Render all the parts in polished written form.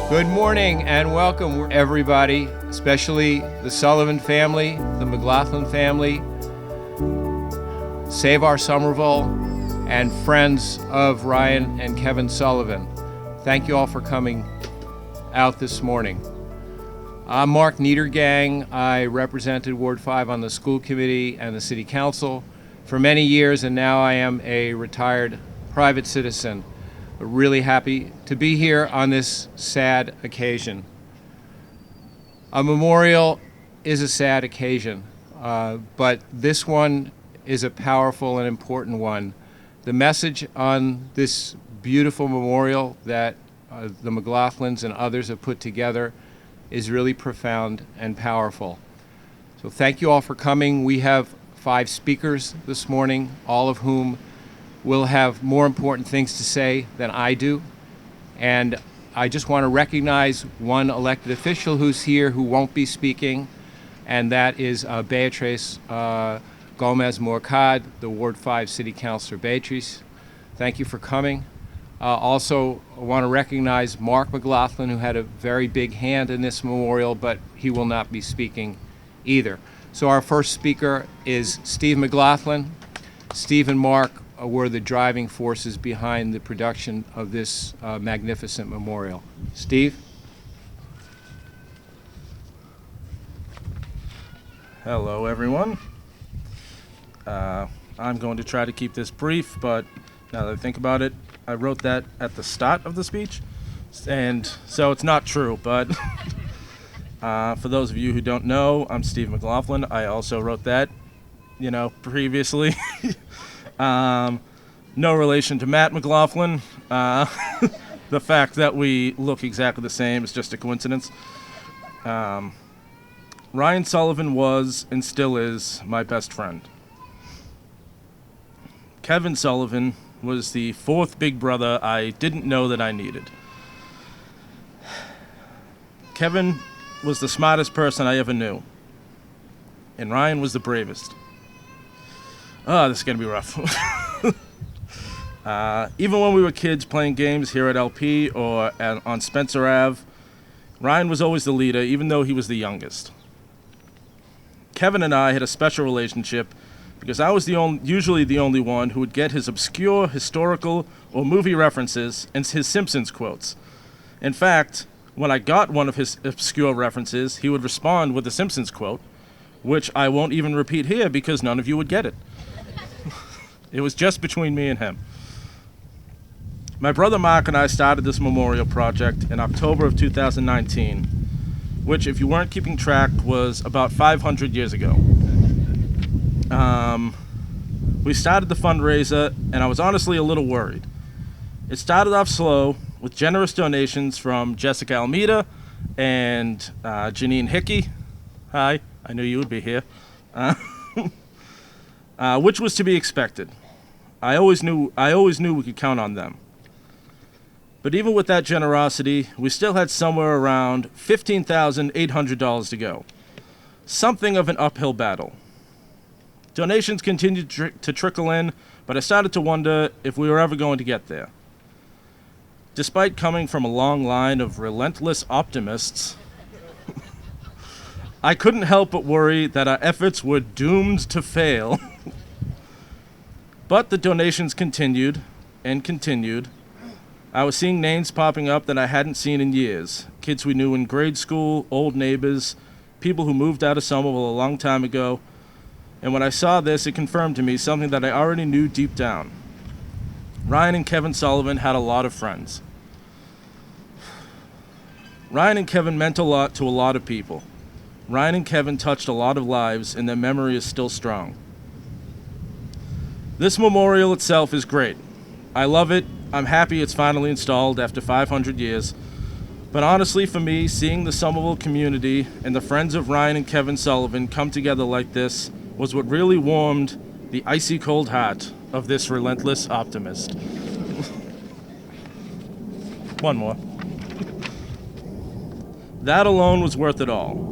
Good morning and welcome everybody, especially the Sullivan family, the McLaughlin family, Save Our Somerville, and friends of Ryan and Kevin Sullivan. Thank you all for coming out this morning. I'm Mark Niedergang. I represented Ward 5 on the school committee and the city council for many years, and now I am a retired private citizen. We're really happy to be here on this sad occasion. A memorial is a sad occasion, but this one is a powerful and important one. The message on this beautiful memorial that the McLaughlins and others have put together is really profound and powerful. So thank you all for coming. We have 5 speakers this morning, all of whom will have more important things to say than I do. And I just want to recognize one elected official who's here who won't be speaking, and that is Beatrice Gomez-Morcad, the Ward 5 City Councilor. Beatrice, thank you for coming. Also, I want to recognize Mark McLaughlin, who had a very big hand in this memorial, but he will not be speaking either. So our first speaker is Steve McLaughlin. Steve and Mark were the driving forces behind the production of this magnificent memorial. Steve? Hello, everyone. I'm going to try to keep this brief, but now that I think about it, I wrote that at the start of the speech, and so it's not true, but for those of you who don't know, I'm Steve McLaughlin. I also wrote that, previously. No relation to Matt McLaughlin. The fact that we look exactly the same is just a coincidence. Ryan Sullivan was and still is my best friend. Kevin Sullivan was the 4th big brother I didn't know that I needed. Kevin was the smartest person I ever knew, and Ryan was the bravest. This is going to be rough. Even when we were kids playing games here at LP or on Spencer Ave, Ryan was always the leader, even though he was the youngest. Kevin and I had a special relationship because I was usually the only one who would get his obscure historical or movie references and his Simpsons quotes. In fact, when I got one of his obscure references, he would respond with a Simpsons quote, which I won't even repeat here because none of you would get it. It was just between me and him. My brother Mark and I started this memorial project in October of 2019, which, if you weren't keeping track, was about 500 years ago. We started the fundraiser, and I was honestly a little worried. It started off slow with generous donations from Jessica Almeida and Janine Hickey. Hi, I knew you would be here. Which was to be expected. I always knew we could count on them. But even with that generosity, we still had somewhere around $15,800 to go. Something of an uphill battle. Donations continued to trickle in, but I started to wonder if we were ever going to get there. Despite coming from a long line of relentless optimists, I couldn't help but worry that our efforts were doomed to fail. But the donations continued and continued. I was seeing names popping up that I hadn't seen in years. Kids we knew in grade school, old neighbors, people who moved out of Somerville a long time ago. And when I saw this, it confirmed to me something that I already knew deep down. Ryan and Kevin Sullivan had a lot of friends. Ryan and Kevin meant a lot to a lot of people. Ryan and Kevin touched a lot of lives, and their memory is still strong. This memorial itself is great. I love it. I'm happy it's finally installed after 500 years. But honestly, for me, seeing the Somerville community and the friends of Ryan and Kevin Sullivan come together like this was what really warmed the icy cold heart of this relentless optimist. One more. That alone was worth it all.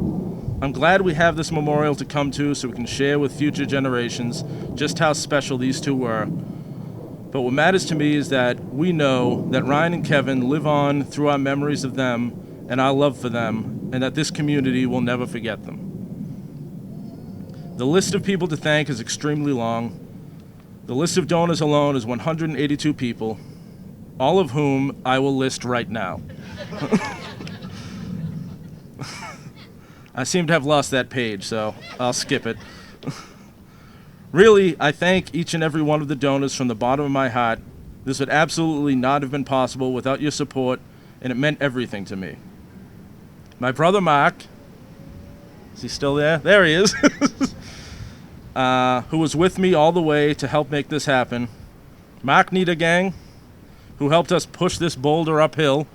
I'm glad we have this memorial to come to so we can share with future generations just how special these two were. But what matters to me is that we know that Ryan and Kevin live on through our memories of them and our love for them, and that this community will never forget them. The list of people to thank is extremely long. The list of donors alone is 182 people, all of whom I will list right now. I seem to have lost that page, so I'll skip it. Really, I thank each and every one of the donors from the bottom of my heart. This would absolutely not have been possible without your support, and it meant everything to me. My brother Mark, is he still there? There he is. Who was with me all the way to help make this happen. Mark Niedergang, who helped us push this boulder uphill.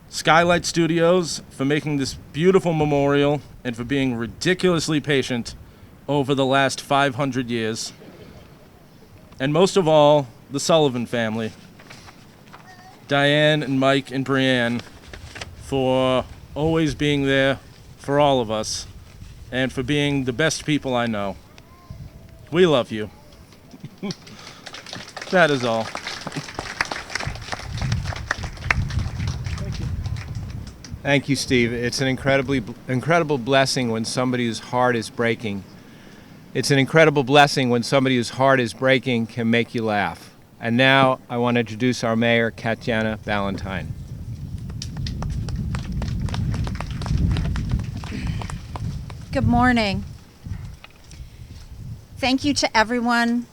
Skylight Studios for making this beautiful memorial and for being ridiculously patient over the last 500 years. And most of all, the Sullivan family, Diane and Mike and Brianne, for always being there for all of us and for being the best people I know. We love you. That is all. Thank you, Steve. It's an incredible blessing when somebody's heart is breaking. It's an incredible blessing when somebody whose heart is breaking can make you laugh. And now I want to introduce our mayor, Katyana Valentine. Good morning. Thank you to everyone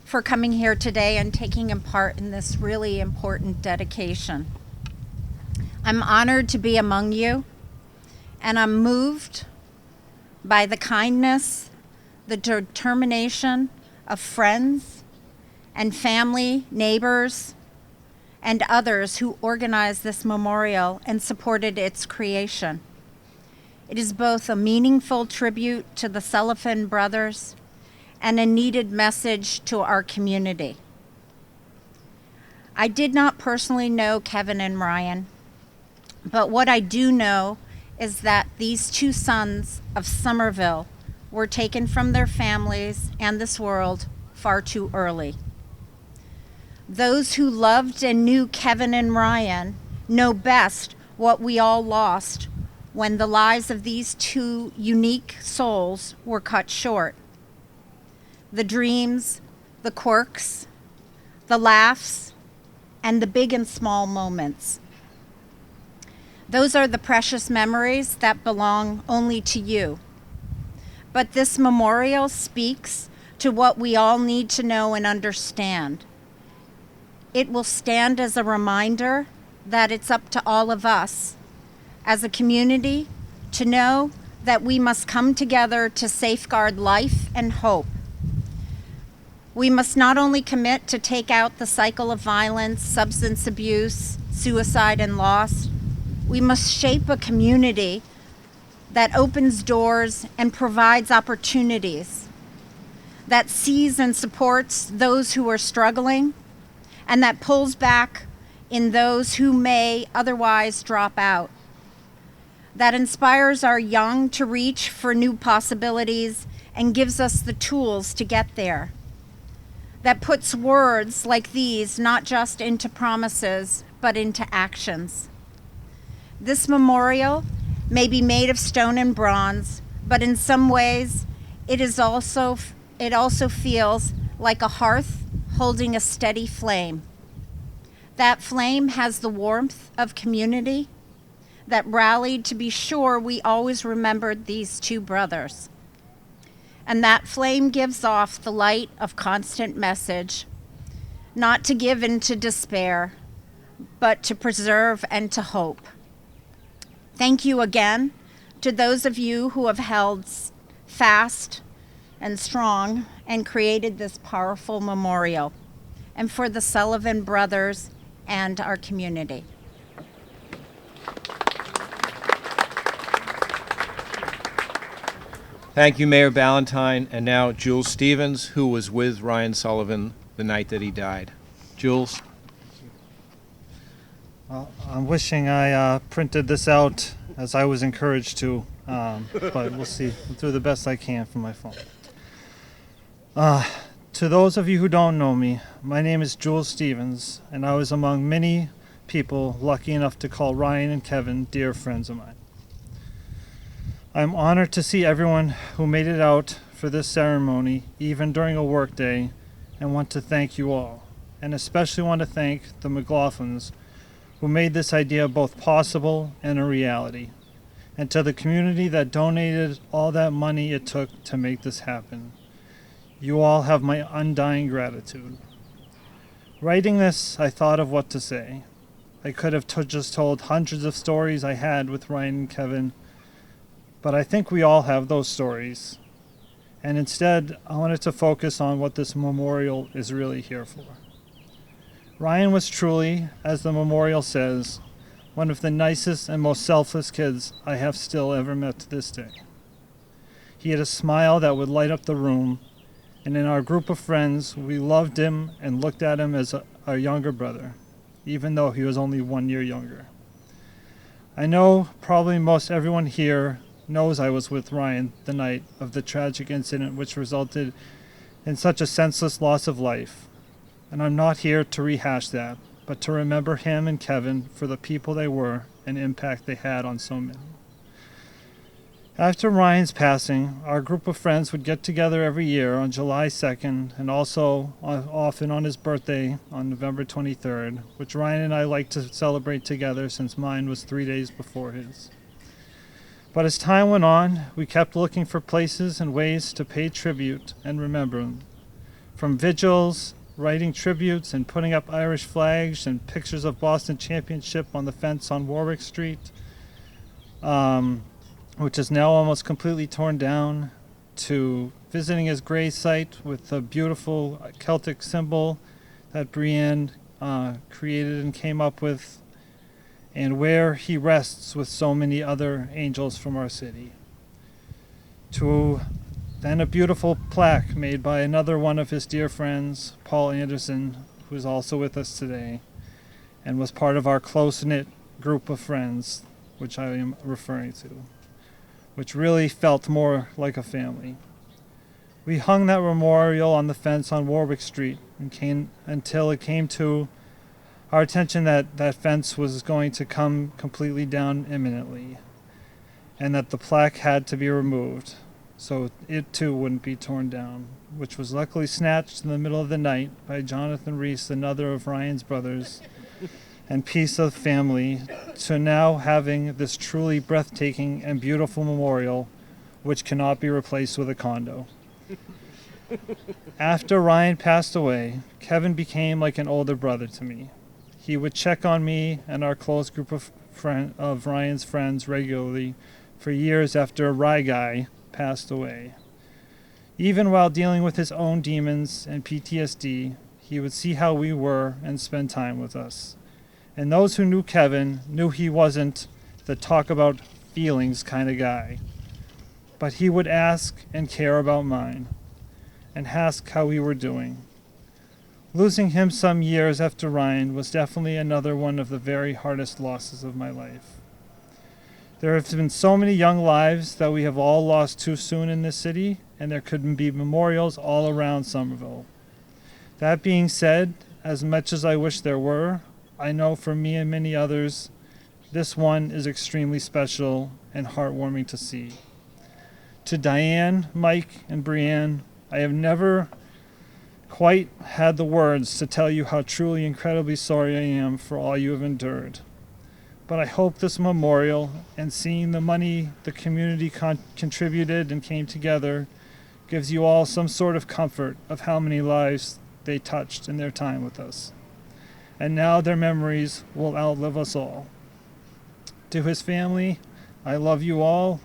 for coming here today and taking part in this really important dedication. I'm honored to be among you, and I'm moved by the kindness, the determination of friends and family, neighbors, and others who organized this memorial and supported its creation. It is both a meaningful tribute to the Sullivan brothers and a needed message to our community. I did not personally know Kevin and Ryan, but what I do know is that these two sons of Somerville were taken from their families and this world far too early. Those who loved and knew Kevin and Ryan know best what we all lost when the lives of these two unique souls were cut short. The dreams, the quirks, the laughs, and the big and small moments. Those are the precious memories that belong only to you. But this memorial speaks to what we all need to know and understand. It will stand as a reminder that it's up to all of us as a community to know that we must come together to safeguard life and hope. We must not only commit to take out the cycle of violence, substance abuse, suicide, and loss, we must shape a community that opens doors and provides opportunities, that sees and supports those who are struggling, and that pulls back in those who may otherwise drop out, that inspires our young to reach for new possibilities and gives us the tools to get there, that puts words like these not just into promises, but into actions. This memorial may be made of stone and bronze, but in some ways, it also feels like a hearth holding a steady flame. That flame has the warmth of community that rallied to be sure we always remembered these two brothers. And that flame gives off the light of constant message, not to give in to despair, but to preserve and to hope. Thank you again To those of you who have held fast and strong and created this powerful memorial, and for the Sullivan brothers and our community. Thank you, Mayor Valentine, and now Jules Stevens, who was with Ryan Sullivan the night that he died. Jules? I'm wishing I printed this out as I was encouraged to, but we'll see. I'll do the best I can from my phone. To those of you who don't know me, my name is Jules Stevens, and I was among many people lucky enough to call Ryan and Kevin dear friends of mine. I'm honored to see everyone who made it out for this ceremony, even during a work day, and want to thank you all, and especially want to thank the McLaughlins who made this idea both possible and a reality, and to the community that donated all that money it took to make this happen. You all have my undying gratitude. Writing this, I thought of what to say. I could have just told hundreds of stories I had with Ryan and Kevin, but I think we all have those stories. And instead, I wanted to focus on what this memorial is really here for. Ryan was truly, as the memorial says, one of the nicest and most selfless kids I have still ever met to this day. He had a smile that would light up the room, and in our group of friends, we loved him and looked at him as our younger brother, even though he was only 1 year younger. I know probably most everyone here knows I was with Ryan the night of the tragic incident which resulted in such a senseless loss of life. And I'm not here to rehash that, but to remember him and Kevin for the people they were and impact they had on so many. After Ryan's passing, our group of friends would get together every year on July 2nd and also often on his birthday on November 23rd, which Ryan and I like to celebrate together since mine was 3 days before his. But as time went on, we kept looking for places and ways to pay tribute and remember him. From vigils, writing tributes, and putting up Irish flags and pictures of Boston Championship on the fence on Warwick Street, which is now almost completely torn down, to visiting his grave site with the beautiful Celtic symbol that Brienne created and came up with, and where he rests with so many other angels from our city. To then a beautiful plaque made by another one of his dear friends, Paul Anderson, who is also with us today, and was part of our close-knit group of friends, which I am referring to, which really felt more like a family. We hung that memorial on the fence on Warwick Street until it came to our attention that that fence was going to come completely down imminently, and that the plaque had to be removed so it too wouldn't be torn down, which was luckily snatched in the middle of the night by Jonathan Reese, another of Ryan's brothers, and piece of family, to now having this truly breathtaking and beautiful memorial which cannot be replaced with a condo. After Ryan passed away, Kevin became like an older brother to me. He would check on me and our close group of Ryan's friends regularly for years after Rye Guy passed away. Even while dealing with his own demons and PTSD, he would see how we were and spend time with us. And those who knew Kevin knew he wasn't the talk about feelings kind of guy, but he would ask and care about mine, and ask how we were doing. Losing him some years after Ryan was definitely another one of the very hardest losses of my life. There have been so many young lives that we have all lost too soon in this city, and there could be memorials all around Somerville. That being said, as much as I wish there were, I know for me and many others, this one is extremely special and heartwarming to see. To Diane, Mike, and Brienne, I have never quite had the words to tell you how truly incredibly sorry I am for all you have endured. But I hope this memorial and seeing the money the community contributed and came together gives you all some sort of comfort of how many lives they touched in their time with us. And now their memories will outlive us all. To his family, I love you all,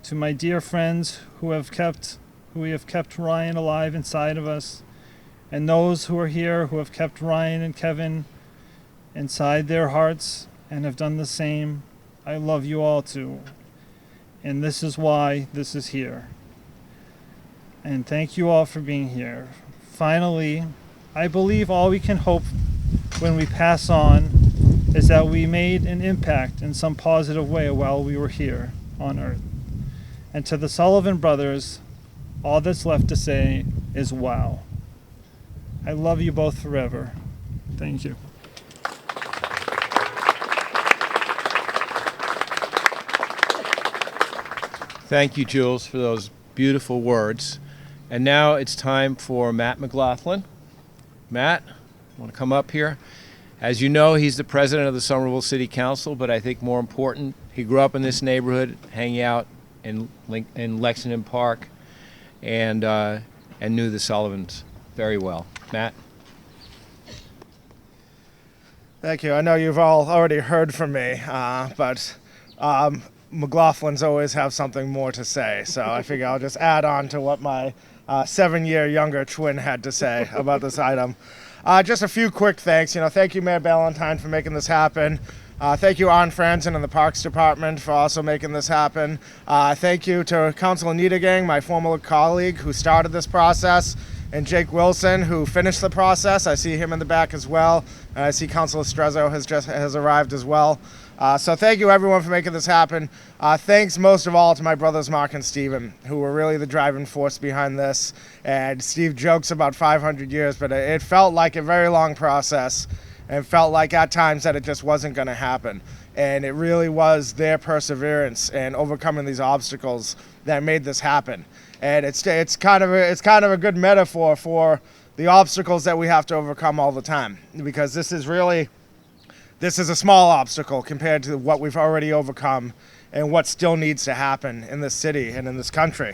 to my dear friends who have kept Ryan alive inside of us, and those who are here who have kept Ryan and Kevin inside their hearts and have done the same. I love you all too. And this is why this is here. And thank you all for being here. Finally, I believe all we can hope when we pass on is that we made an impact in some positive way while we were here on earth. And to the Sullivan brothers, all that's left to say is wow. I love you both forever. Thank you. Thank you, Jules, for those beautiful words. And now it's time for Matt McLaughlin. Matt, want to come up here? As you know, he's the president of the Somerville City Council, but I think more important, he grew up in this neighborhood, hanging out in Lexington Park, and knew the Sullivans very well. Matt? Thank you. I know you've all already heard from me, but McLaughlin's always have something more to say, so I figure I'll just add on to what my 7-year younger twin had to say about this item. Just a few quick thanks. Thank you, Mayor Valentine, for making this happen. Thank you, Arn Franzen and the Parks Department for also making this happen. Thank you to Councilor Niedergang, my former colleague who started this process, and Jake Wilson, who finished the process. I see him in the back as well. And I see Councilor Strezzo has arrived as well. So thank you, everyone, for making this happen. Thanks most of all to my brothers Mark and Steven, who were really the driving force behind this. And Steve jokes about 500 years, but it felt like a very long process, and felt like at times that it just wasn't going to happen. And it really was their perseverance and overcoming these obstacles that made this happen. And it's kind of a good metaphor for the obstacles that we have to overcome all the time, because this is a small obstacle compared to what we've already overcome and what still needs to happen in this city and in this country.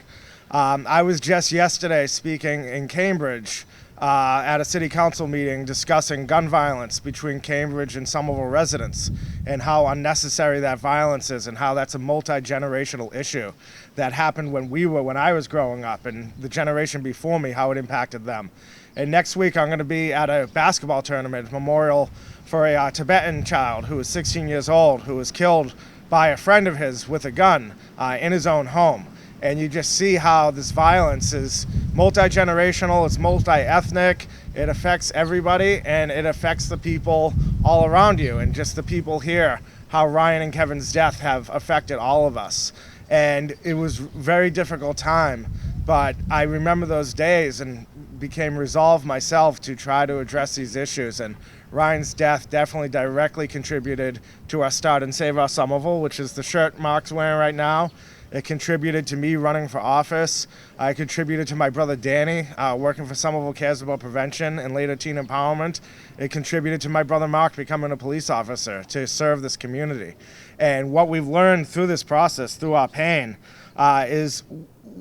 I was just yesterday speaking in Cambridge at a city council meeting discussing gun violence between Cambridge and Somerville residents, and how unnecessary that violence is, and how that's a multi-generational issue that happened when I was growing up, and the generation before me, how it impacted them. And next week I'm going to be at a basketball tournament memorial for a Tibetan child who was 16 years old, who was killed by a friend of his with a gun in his own home. And you just see how this violence is multi-generational, it's multi-ethnic, it affects everybody, and it affects the people all around you, and just the people here, how Ryan and Kevin's death have affected all of us. And it was a very difficult time, but I remember those days and became resolved myself to try to address these issues. And Ryan's death definitely directly contributed to our start and Save Our Somerville, which is the shirt Mark's wearing right now. It contributed to me running for office. I contributed to my brother Danny working for Somerville Cares About Prevention and later Teen Empowerment. It contributed to my brother Mark becoming a police officer to serve this community. And what we've learned through this process, through our pain, is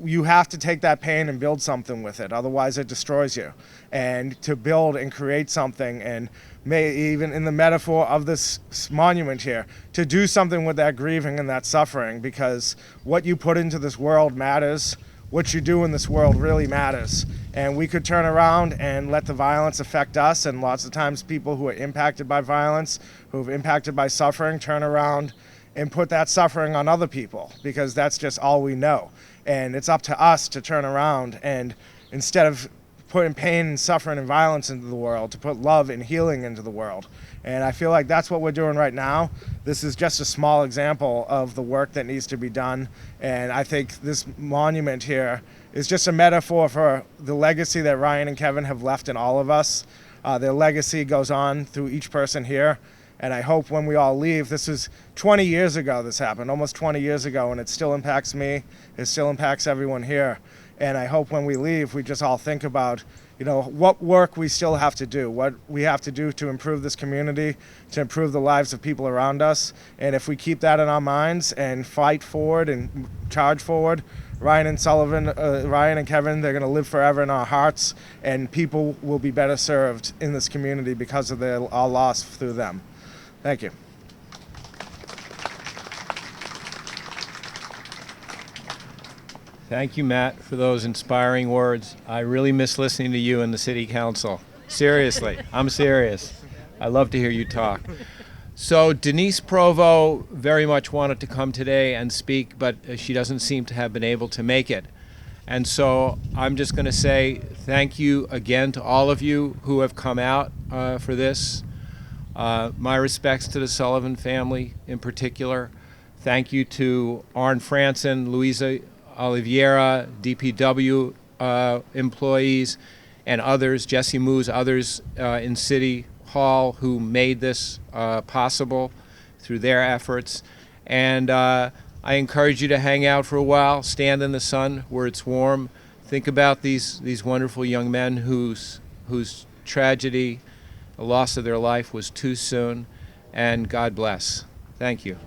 you have to take that pain and build something with it. Otherwise, it destroys you. And to build and create something, and even in the metaphor of this monument here, to do something with that grieving and that suffering, because what you put into this world matters. What you do in this world really matters. And we could turn around and let the violence affect us, and lots of times people who are impacted by violence, who are impacted by suffering, turn around and put that suffering on other people, because that's just all we know. And it's up to us to turn around and, instead of putting pain and suffering and violence into the world, to put love and healing into the world. And I feel like that's what we're doing right now. This is just a small example of the work that needs to be done. And I think this monument here is just a metaphor for the legacy that Ryan and Kevin have left in all of us. Their legacy goes on through each person here. And I hope when we all leave, this was 20 years ago this happened, almost 20 years ago, and it still impacts me, it still impacts everyone here. And I hope when we leave, we just all think about, what work we still have to do, what we have to do to improve this community, to improve the lives of people around us. And if we keep that in our minds and fight forward and charge forward, Ryan and Kevin, they're going to live forever in our hearts, and people will be better served in this community because of our loss through them. Thank you. Thank you, Matt, for those inspiring words. I really miss listening to you in the city council. Seriously, I'm serious. I love to hear you talk. So Denise Provo very much wanted to come today and speak, but she doesn't seem to have been able to make it. And so I'm just going to say thank you again to all of you who have come out for this. My respects to the Sullivan family in particular. Thank you to Arne Franson, Louisa Oliveira, DPW employees, and others, Jesse Moose, others in City Hall who made this possible through their efforts. And I encourage you to hang out for a while, stand in the sun where it's warm. Think about these wonderful young men whose tragedy, the loss of their life was too soon, and God bless. Thank you.